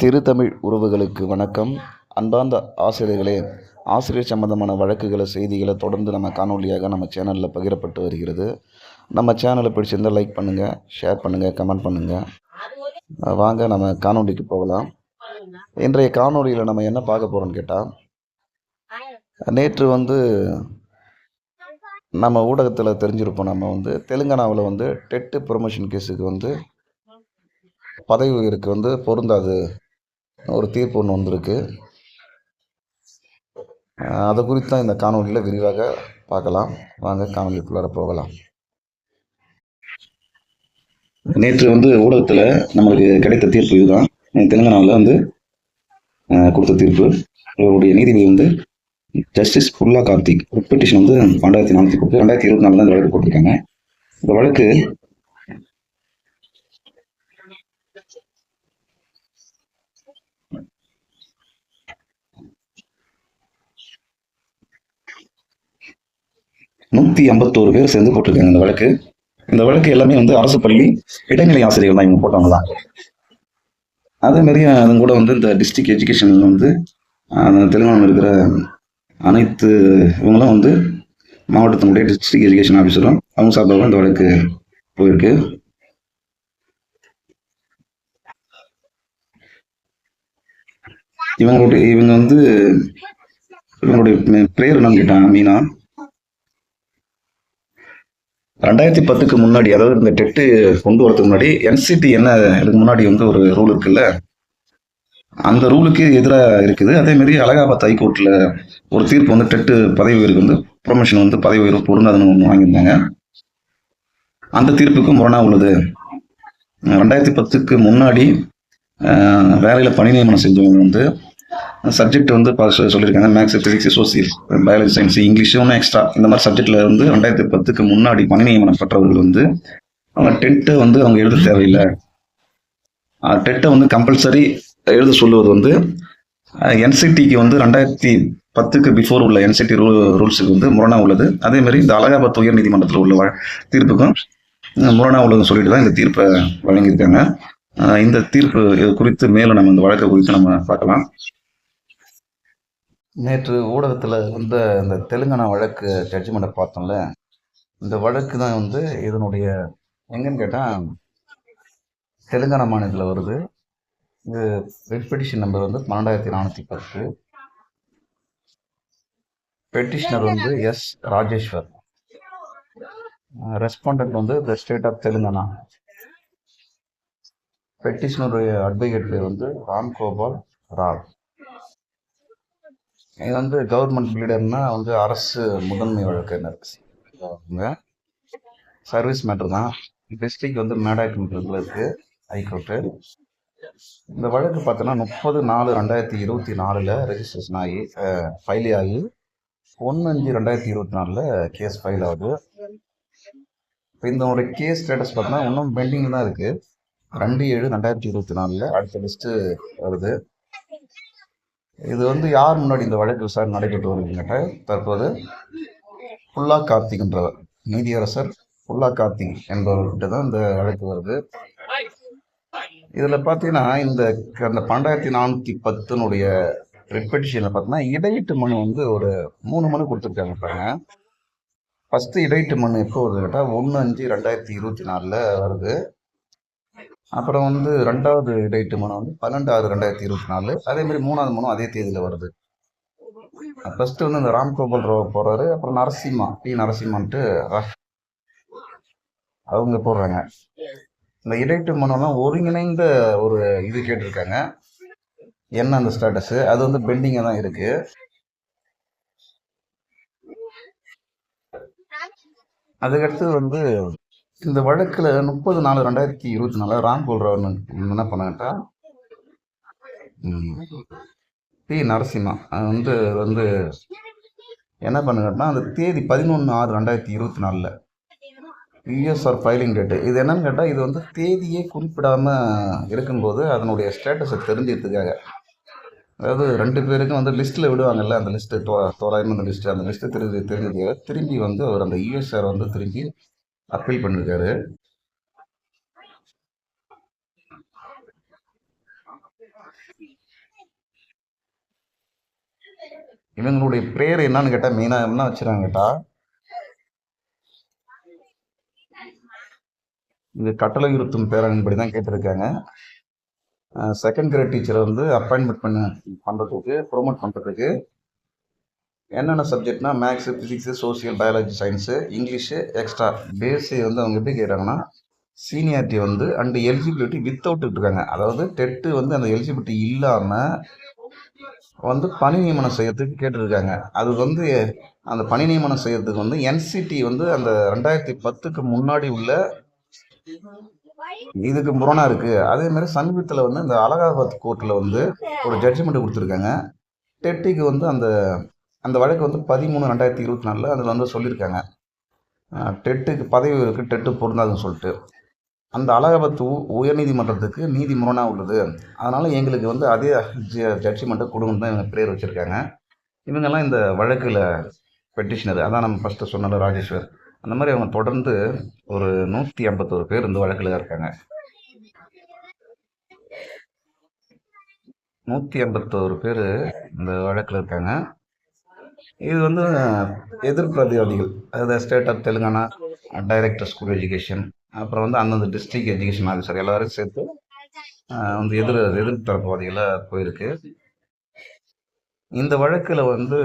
திருத்தமிழ் உறவுகளுக்கு வணக்கம். அன்பார்ந்த ஆசிரியர்களே, ஆசிரியர் சம்பந்தமான வழக்குகளை செய்திகளை தொடர்ந்து நம்ம காணொலியாக நம்ம சேனலில் பகிரப்பட்டு வருகிறது. நம்ம சேனலை பிடிச்சிருந்தால் லைக் பண்ணுங்கள், ஷேர் பண்ணுங்கள், கமெண்ட் பண்ணுங்கள். வாங்க நம்ம காணொலிக்கு போகலாம். இன்றைய காணொலியில் நம்ம என்ன பார்க்க போகிறோம்னு கேட்டால், நேற்று நம்ம ஊடகத்தில் தெரிஞ்சிருப்போம். நம்ம தெலுங்கானாவில் டெட்டு ப்ரொமோஷன் கேஸுக்கு பதவி உயர்வுக்கு பொருந்தாது ஒரு தீர்ப்பு ஒன்று வந்திருக்கு. அதை குறித்து தான் இந்த காணொலியில் விரிவாக பார்க்கலாம். வாங்க காணொலிக்குள்ளார போகலாம். நேற்று ஊடகத்தில் நம்மளுக்கு கிடைத்த தீர்ப்பு இதுதான். தெலுங்கானாவில் கொடுத்த தீர்ப்பு. இவருடைய நீதிபதி ஜஸ்டிஸ் புல்லா கார்த்திக். பெட்டிஷன் 2410 2024 தான் இந்த வழக்கு போட்டிருக்காங்க. இந்த வழக்கு நூற்றி 51 பேர் சேர்ந்து போட்டிருக்காங்க. இந்த வழக்கு எல்லாமே அரசு பள்ளி இடைநிலை ஆசிரியர்கள் தான். இவங்க போட்டவங்க தான். அதே மாதிரி அது கூட இந்த டிஸ்ட்ரிக்ட் எஜுகேஷன் தெலுங்கானாவில் இருக்கிற அனைத்து இவங்களும் மாவட்டத்தினுடைய டிஸ்ட்ரிக்ட் எஜுகேஷன் ஆஃபீஸரும் அவங்க சார்பாக இந்த வழக்கு போயிருக்கு. இவங்களுடைய பிரேயர் என்னன்னு கேட்டாங்க. மீனா 2010க்கு முன்னாடி, அதாவது இந்த டெட்டு கொண்டு வரதுக்கு முன்னாடி என்சிடி என்ன இதுக்கு முன்னாடி ஒரு ரூல் இருக்குல்ல, அந்த ரூலுக்கு எதிராக இருக்குது. அதே மாதிரி அலகாபாத் ஹைகோர்ட்ல ஒரு தீர்ப்பு டெட்டு பதவி உயர்வுக்கு ப்ரொமோஷன் பதவி உயர்வு பொருந்தாதுன்னு ஒன்று வாங்கியிருந்தாங்க. அந்த தீர்ப்புக்கு முரணா உள்ளது. 2010க்கு முன்னாடி வேலையில பணி நியமனம் செஞ்சவங்க சப்ஜெக்ட் சொல்லியிருக்காங்க. Maths, physics, social, biology, science, English, ஒன்றும் எக்ஸ்ட்ரா இந்த மாதிரி சப்ஜெக்ட்ல 2010க்கு முன்னாடி பணி நியமனம் பெற்றவர்கள் அவங்க டென்ட்டு அவங்க எழுத தேவையில்லை. டெட்டை கம்பல்சரி எழுத சொல்லுவது என்சிடிக்கு 2010க்கு பிஃபோர் உள்ள என்சிடி ரூல்ஸுக்கு முரணா உள்ளது. அதே மாதிரி இந்த அலகாபாத் உயர் நீதிமன்றத்தில் உள்ள தீர்ப்புக்கும் முரணா உள்ளதுன்னு சொல்லிட்டு தான் இந்த தீர்ப்பை வழங்கியிருக்காங்க. இந்த தீர்ப்பு குறித்து மேலும் நம்ம இந்த வழக்கை குறித்து நம்ம பார்க்கலாம். நேற்று ஊடகத்தில் இந்த தெலுங்கானா வழக்கு ஜட்ஜ்மெண்ட்டை பார்த்தோம்ல, இந்த வழக்கு தான் இதனுடைய எங்கன்னு கேட்டால் தெலுங்கானா மாநிலத்தில் வருது. இது petition number 12410. Petitioner S Rajeshwar. Respondent the state of Telangana. பெட்டிஷனருடைய அட்வொகேட் பேர் ராம் கோபால் ராவ். இது கவர்மெண்ட் லீடர்னா அரசு முதன்மை வழக்கறிஞர். சர்வீஸ் மேட்டர் தான். டிஸ்ட்ரிக்ட் மேடாக்கில் இருக்கு ஹைகோர்ட்டு. இந்த வழக்கு பார்த்தோன்னா 30/4/2024 ரெஜிஸ்ட்ரேஷன் ஆகி ஃபைல் ஆகி 1/5/2024 கேஸ் ஃபைல் ஆகுது. இப்போ இதனுடைய கேஸ் ஸ்டேட்டஸ் பார்த்தோன்னா இன்னும் பெண்டிங் தான் இருக்கு. 2/7/2024 அடுத்த லிஸ்ட்டு வருது. இது யார் முன்னாடி இந்த வழக்கு விசாரணை நடைபெற்று வருதுன்னு தற்போது புல்லா கார்த்திக் என்றவர், நீதியரசர் புல்லா கார்த்திக் என்பவர்கிட்ட தான் இந்த வழக்கு வருது. இதுல பாத்தீங்கன்னா அந்த 2410 ரெப்பெட்டிஷன்ல பார்த்தீங்கன்னா இடையீட்டு மனு ஒரு 3 மனு கொடுத்துருக்காங்க. பாருங்க, ஃபர்ஸ்ட் இடையீட்டு மனு எப்போ வருது கேட்டா 1/5/2024 வருது. அப்புறம் ரெண்டாவது இடையீட்டு மனு 12/6/2024. அதே மாதிரி மூணாவது மனு அதே தேதியில வருது. ஃபர்ஸ்ட் இந்த ராம்கோபால் ராவ் போறாரு. அப்புறம் நரசிம்மான்ட்டு அவங்க போடுறாங்க. இந்த இடையீட்டு மனுலாம் ஒருங்கிணைந்த ஒரு இது கேட்டிருக்காங்க. என்ன அந்த ஸ்டேட்டஸ் அது பெண்டிங்கா தான் இருக்கு. அதுக்கடுத்து இந்த வழக்குல 30/4/2024 ராம்கோபால் ராவ் என்ன பண்ணாட்டா பி நரசிம்மா என்ன பண்ணுங்கன்னா அந்த தேதி 11/6/2024 யூஎஸ்ஆர் ஃபைலிங் டேட்டு. இது என்னன்னு கேட்டால் இது தேதியே குறிப்பிடாமல் இருக்கும்போது அதனுடைய ஸ்டேட்டஸை தெரிஞ்சுக்கிறதுக்காக, அதாவது 2 பேருக்கும் லிஸ்ட்டில் விடுவாங்கல்ல, அந்த லிஸ்ட்டு தோராயமாக அந்த லிஸ்ட்டு தெரிஞ்சதுக்காக திரும்பி அவர் அந்த யூஎஸ்ஆர் திரும்பி அப்பீல் பண்ணியிருக்காரு. இவங்களுடைய பிரேயர் என்னன்னு கேட்டால், மெயினாக என்ன வச்சுருக்காங்க கேட்டால், இது கட்டளையுறுத்தும் பேரன்படி தான் கேட்டிருக்காங்க. செகண்ட் கிரேட் டீச்சரை வந்து அப்பாயின்மெண்ட் பண்ணுறதுக்கு ப்ரொமோட் பண்ணுறதுக்கு என்னென்ன சப்ஜெக்ட்னா maths, physics, social, biology, science, English, extra பேஸு வந்து அவங்க எப்படி கேட்குறாங்கன்னா சீனியாரிட்டி வந்து அண்டு எலிஜிபிலிட்டி வித்தவுட் இருக்காங்க. அதாவது டெட்டு வந்து அந்த எலிஜிபிலிட்டி இல்லாமல் வந்து பணி நியமனம் செய்யறதுக்கு கேட்டிருக்காங்க. அது வந்து அந்த பணி நியமனம் செய்யறதுக்கு வந்து என்சிடி வந்து அந்த 2010க்கு முன்னாடி உள்ள இதுக்கு முரணா இருக்கு. அதே மாதிரி சமீபத்தில் வந்து இந்த அலகாபாத் கோர்ட்டில் வந்து ஒரு ஜட்ஜ்மெண்ட் கொடுத்துருக்காங்க. டெட்டுக்கு வந்து அந்த அந்த வழக்கு வந்து 13/2024 அதில் வந்து சொல்லியிருக்காங்க, டெட்டுக்கு பதவி இருக்குது, டெட்டு பொருந்தாதுன்னு சொல்லிட்டு. அந்த அலகாபாத் உயர்நீதிமன்றத்துக்கு நீதி முரணாக உள்ளது, அதனால் எங்களுக்கு வந்து அதே ஜட்ஜ்மெண்ட்டை கொடுங்கன்னு தான் இவங்க பேர் வச்சுருக்காங்க. இவங்கெல்லாம் இந்த வழக்கில் பெட்டிஷனர், அதான் நம்ம ஃபஸ்ட்டு சொன்னால ராஜேஸ்வர், அந்த மாதிரி அவங்க தொடர்ந்து ஒரு 151 பேர் இந்த வழக்கில் இருக்காங்க. 151 பேர் இந்த வழக்கில் இருக்காங்க. இது வந்து எதிர்பிரதிவாதிகள், அதாவது state of Telangana, director school education, அப்புறம் வந்து அந்தந்த டிஸ்ட்ரிக்ட் எஜுகேஷன் ஆஃபீஸர் எல்லாரும் சேர்த்து வந்து எதிர்த்தரப்புவாதிகளாக போயிருக்கு. இந்த வழக்கில் வந்து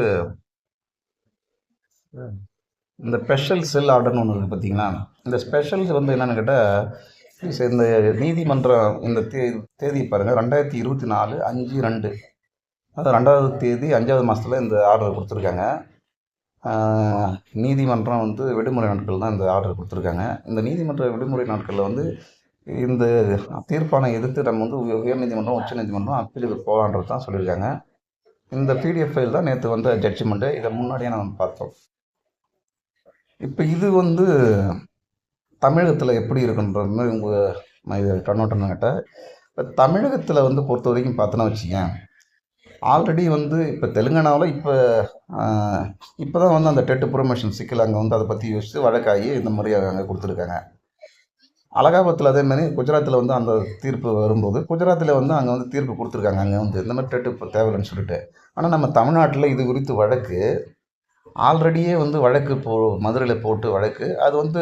இந்த ஸ்பெஷல் செல் ஆர்டர்னு ஒன்று இருக்குது பார்த்தீங்களா. இந்த ஸ்பெஷல்ஸ் வந்து என்னென்னு கேட்டால், இந்த நீதிமன்றம் இந்த தேதி பாருங்கள், 2024 5/2, அது 2வது தேதி 5வது மாதத்தில் இந்த ஆர்டர் கொடுத்துருக்காங்க. நீதிமன்றம் வந்து விடுமுறை நாட்கள் தான் இந்த ஆர்டர் கொடுத்துருக்காங்க. இந்த நீதிமன்ற விடுமுறை நாட்களில் வந்து இந்த தீர்ப்பானை எதிர்த்து நம்ம வந்து உயர்நீதிமன்றம், உச்ச நீதிமன்றம் அப்பீலுக்கு போகலான்றது தான் சொல்லியிருக்காங்க. இந்த பிடிஎஃப் ஃபைல் தான் நேற்று வந்த ஜட்ஜ்மெண்ட்டு. இதை முன்னாடியே நம்ம பார்த்தோம். இப்போ இது வந்து தமிழகத்தில் எப்படி இருக்குன்றது மாதிரி உங்கள் கண்ணோட்டம் கேட்டால், இப்போ தமிழகத்தில் வந்து பொறுத்த வரைக்கும் பார்த்தோன்னா வச்சுக்கேன், ஆல்ரெடி வந்து இப்போ தெலுங்கானாவில் இப்போ தான் வந்து அந்த டெட்டு ப்ரொமோஷன் சிக்கல் அங்கே வந்து அதை பற்றி யோசித்து வழக்காகி இந்த மாதிரி அங்கே கொடுத்துருக்காங்க. அலகாபாத்தில் அதே மாதிரி குஜராத்தில் வந்து அந்த தீர்ப்பு வரும்போது குஜராத்தில் வந்து அங்கே வந்து தீர்ப்பு கொடுத்துருக்காங்க, அங்கே வந்து இந்த மாதிரி டெட்டு இப்போ தேவையில்லைன்னு சொல்லிட்டு. ஆனால் நம்ம தமிழ்நாட்டில் இது குறித்து வழக்கு ஆல்ரெடியே வந்து வழக்கு மதுரையில் போட்டு வழக்கு, அது வந்து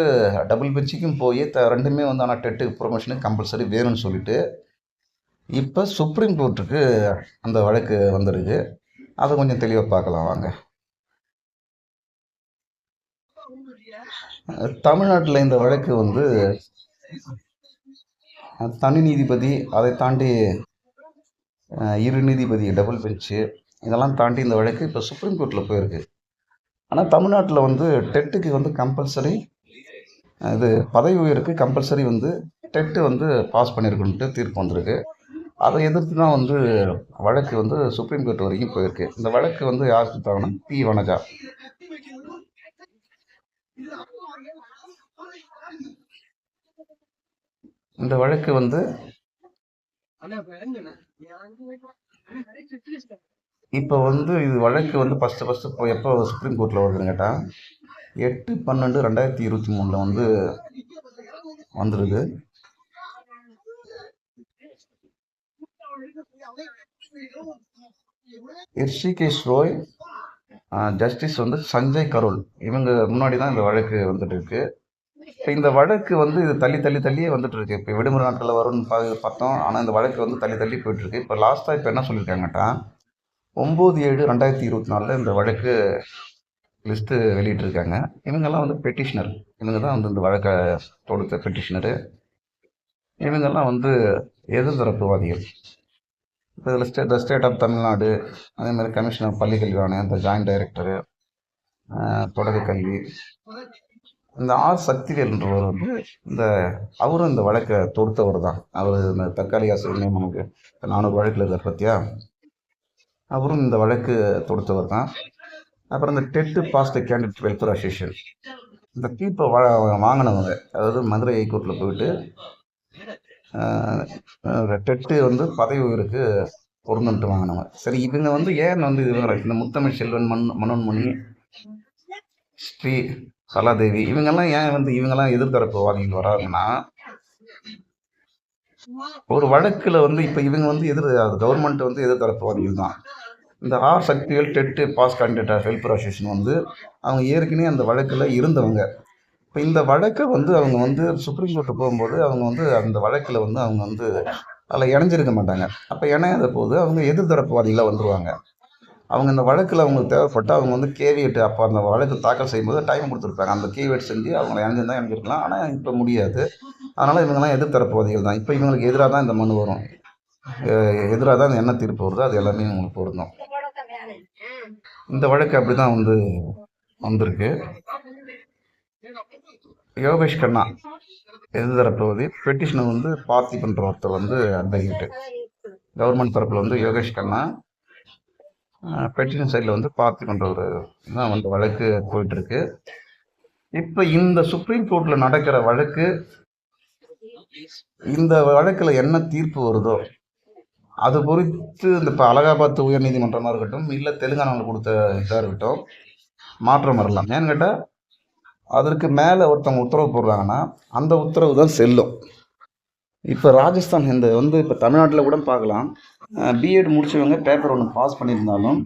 டபுள் பெஞ்சுக்கும் போய் ரெண்டுமே வந்து ஆனால் டெட்டு ப்ரொமோஷனுக்கு கம்பல்சரி வேணும்னு சொல்லிட்டு இப்போ சுப்ரீம் கோர்ட்டுக்கு அந்த வழக்கு வந்துருக்கு. அதை கொஞ்சம் தெளிவாக பார்க்கலாம் வாங்க. தமிழ்நாட்டில் இந்த வழக்கு வந்து தனி நீதிபதி, அதை தாண்டி இரு நீதிபதி டபுள் பெஞ்சு, இதெல்லாம் தாண்டி இந்த வழக்கு இப்போ சுப்ரீம் கோர்ட்டில் போயிருக்கு. ஆனால் தமிழ்நாட்டில் வந்து டெட்டுக்கு வந்து கம்பல்சரி இது பதவி உயருக்கு கம்பல்சரி வந்து டெட்டு வந்து பாஸ் பண்ணியிருக்குன்ட்டு தீர்ப்பு வந்திருக்கு. அதை எதிர்த்து தான் வந்து வழக்கு வந்து சுப்ரீம் கோர்ட் வரைக்கும் போயிருக்கு. இந்த வழக்கு வந்து யார் கொடுத்தாங்கன்னா பி வனஜா. இந்த வழக்கு வந்து இப்போ வந்து இது வழக்கு வந்து ஃபஸ்ட்டு இப்போ எப்போ சுப்ரீம் கோர்ட்டில் வருதுன்னு கேட்டால் 8/12/2023 வந்து வந்துடுது. ரிஷிகேஷ் ரோய், ஜஸ்டிஸ் வந்து சஞ்சய் கரோல், இவங்க முன்னாடி தான் இந்த வழக்கு வந்துட்டு இருக்கு. இப்போ இந்த வழக்கு வந்து இது தள்ளியே வந்துட்டு இருக்கு. இப்போ விடுமுறை நாட்களில் வரும்னு பார்த்தோம், ஆனால் இந்த வழக்கு வந்து தள்ளி போயிட்டு இருக்கு. இப்போ லாஸ்ட்டாக இப்போ என்ன சொல்லியிருக்காங்கட்டா 9/7/2024 இந்த வழக்கு லிஸ்ட்டு வெளியிட்டிருக்காங்க. இவங்கெல்லாம் வந்து பெட்டிஷனர், இவங்க தான் வந்து இந்த வழக்கை தொடுத்த பெட்டிஷனரு. இவங்கெல்லாம் வந்து எதிர்தரப்புவாதிகள். இப்போ இதில் ஸ்டேட் ஆஃப் தமிழ்நாடு, அதே மாதிரி கமிஷனர் பள்ளிக்கல்வி ஆணையம், இந்த ஜாயின்ட் டைரக்டரு தொடக்க கல்வி, இந்த ஆர் சக்திவேல்ன்றவர் வந்து அவரும் இந்த வழக்கை தொடுத்தவர் தான். அவர் இந்த தற்காலிக ஆசிரியர் நியமனமுக்கு 400 வழக்கில் இருக்கார் பார்த்தியா, அவரும் இந்த வழக்கு தொடுத்தவர் தான். அப்புறம் இந்த TET passed candidate welfare association, இந்த தீர்ப்பை வாங்கினவங்க, அதாவது மதுரை ஹைகோர்ட்டில் போயிட்டு டெட்டு வந்து பதவி உயருக்கு பொருந்துன்ட்டு வாங்கினவங்க. சரி, இவங்க வந்து ஏன் வந்து இந்த முத்தமிழ் செல்வன், மனோன்மணி, ஸ்ரீ கலாதேவி, இவங்கெல்லாம் ஏன் வந்து இவங்கெல்லாம் எதிர்த்தரப்புவாதிகள் வராங்கன்னா, ஒரு வழக்கில் வந்து இப்போ இவங்க வந்து கவர்மெண்ட் வந்து எதிர்த்தரப்புவாதிகள் தான். இந்த ஆர் சக்திகள் TET pass candidate welfare association வந்து அவங்க ஏற்கனவே அந்த வழக்கில் இருந்தவங்க. இப்போ இந்த வழக்கை வந்து அவங்க வந்து சுப்ரீம் கோர்ட்டு போகும்போது அவங்க வந்து அந்த வழக்கில் வந்து அவங்க வந்து அதில் இணைஞ்சிருக்க மாட்டாங்க. அப்போ இணையாத போது அவங்க எதிர்த்தரப்புவாதிகளாக வந்துடுவாங்க. அவங்க இந்த வழக்கில் அவங்களுக்கு தேவைப்பட்ட அவங்க வந்து கேவியட் அப்போ அந்த வழக்கு தாக்கல் செய்யும்போது டைம் கொடுத்துருப்பாங்க. அந்த கேவியட் செஞ்சு அவங்கள இணைஞ்சிருந்தா இணைஞ்சிருக்கலாம். ஆனால் இப்போ முடியாது. அதனால் இவங்கெல்லாம் எதிர்த்தரப்புவாதிகள் தான். இப்போ இவங்களுக்கு எதிராக தான் இந்த மனு வரும். எதிராக தான் என்ன தீர்ப்பு வருதோ அது எல்லாமே உங்களுக்கு பொருந்தும். இந்த வழக்கு அப்படி தான் வந்து வந்திருக்கு. யோகேஷ் கண்ணா எதிர்த்தரப்புவாதி, பெட்டிஷனை வந்து பார்த்திபன்ற ஒருத்தர் வந்து அட்வொகேட்டு. கவர்மெண்ட் தரப்பில் வந்து யோகேஷ் கண்ணா, பெட்டிஷன் சைடில் வந்து பார்த்திபன்ற ஒரு தான் வந்து வழக்கு போயிட்டுருக்கு. இப்போ இந்த சுப்ரீம் கோர்ட்டில் நடக்கிற வழக்கு, இந்த வழக்கில் என்ன தீர்ப்பு வருதோ அது குறித்து இந்த இப்போ அலகாபாத் உயர்நீதிமன்றமாக இருக்கட்டும், இல்லை தெலுங்கானாவில் கொடுத்த இதாக இருக்கட்டும், மாற்றம் வரலாம். ஏன்னு கேட்டால் அதற்கு மேலே ஒருத்தவங்க உத்தரவு போடுறாங்கன்னா அந்த உத்தரவு தான் செல்லும். இப்போ ராஜஸ்தான் இந்த வந்து இப்போ தமிழ்நாட்டில் கூட பார்க்கலாம். பிஎட் முடிச்சவங்க பேப்பர் ஒன்று பாஸ் பண்ணியிருந்தாலும்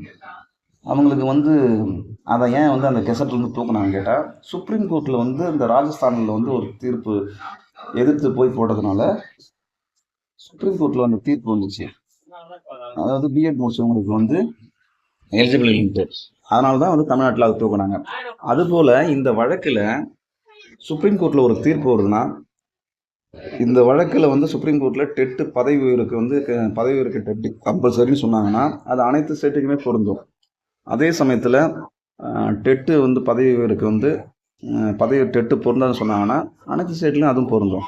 அவங்களுக்கு வந்து அதை ஏன் வந்து அந்த கெசட்லேருந்து தூக்குனாங்க கேட்டால், சுப்ரீம் கோர்ட்டில் வந்து இந்த ராஜஸ்தானில் வந்து ஒரு தீர்ப்பு எதிர்த்து போய் போட்டதுனால சுப்ரீம் கோர்ட்டில் அந்த தீர்ப்பு வந்துச்சு. அதாவது பிஎட் முடிச்சவங்களுக்கு வந்து எலிஜிபிள் இல்லைன்ட்டு. அதனால தான் வந்து தமிழ்நாட்டில் அதை தூக்குனாங்க. அதுபோல் இந்த வழக்கில் சுப்ரீம் கோர்ட்டில் ஒரு தீர்ப்பு வருதுன்னா, இந்த வழக்கில் வந்து சுப்ரீம் கோர்ட்டில் டெட்டு பதவி உயர்வுக்கு வந்து பதவி உயர்வுக்கு டெட்டு கம்பல்சரின்னு சொன்னாங்கன்னா அது அனைத்து ஸ்டேட்டுக்குமே பொருந்தும். அதே சமயத்தில் டெட்டு வந்து பதவி உயர்வுக்கு வந்து பதவி டெட்டு பொருந்தாதுன்னு சொன்னாங்கன்னா அனைத்து ஸ்டேட்லையும் அதுவும் பொருந்தும்.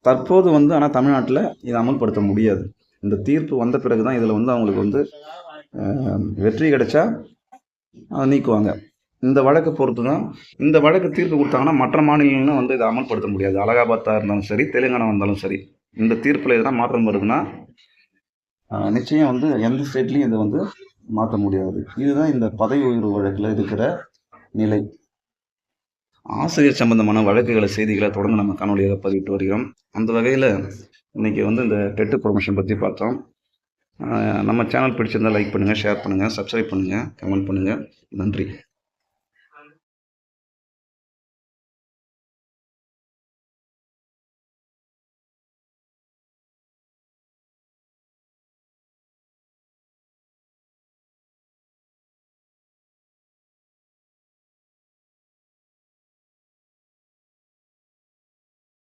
தற்போது வந்து ஆனால் தமிழ்நாட்டில் இதை அமல்படுத்த முடியாது. இந்த தீர்ப்பு வந்த பிறகு தான் இதில் வந்து அவங்களுக்கு வந்து வெற்றி கிடைச்சா அதை நீக்குவாங்க. இந்த வழக்கை பொறுத்து தான் இந்த வழக்கு தீர்ப்பு கொடுத்தாங்கன்னா மற்ற மாநிலங்களும் வந்து இதை அமல்படுத்த முடியாது. அலகாபாத்தாக இருந்தாலும் சரி, தெலுங்கானா இருந்தாலும் சரி, இந்த தீர்ப்பில் எதனா மாற்றம் வருதுன்னா நிச்சயம் வந்து எந்த ஸ்டேட்லேயும் இதை வந்து மாற்ற முடியாது. இதுதான் இந்த பதவி உயர்வு வழக்கில் இருக்கிற நிலை. ஆசிரியர் சம்பந்தமான வழக்குகளை செய்திகளை தொடர்ந்து நம்ம காணொலியாக பதிவிட்டு வருகிறோம். அந்த வகையில் இன்றைக்கி வந்து இந்த டெட்டு ப்ரொமோஷன் பற்றி பார்த்தோம். நம்ம சேனல் பிடிச்சிருந்தால் லைக் பண்ணுங்கள், ஷேர் பண்ணுங்கள், சப்ஸ்கிரைப் பண்ணுங்கள், கமெண்ட் பண்ணுங்கள். நன்றி.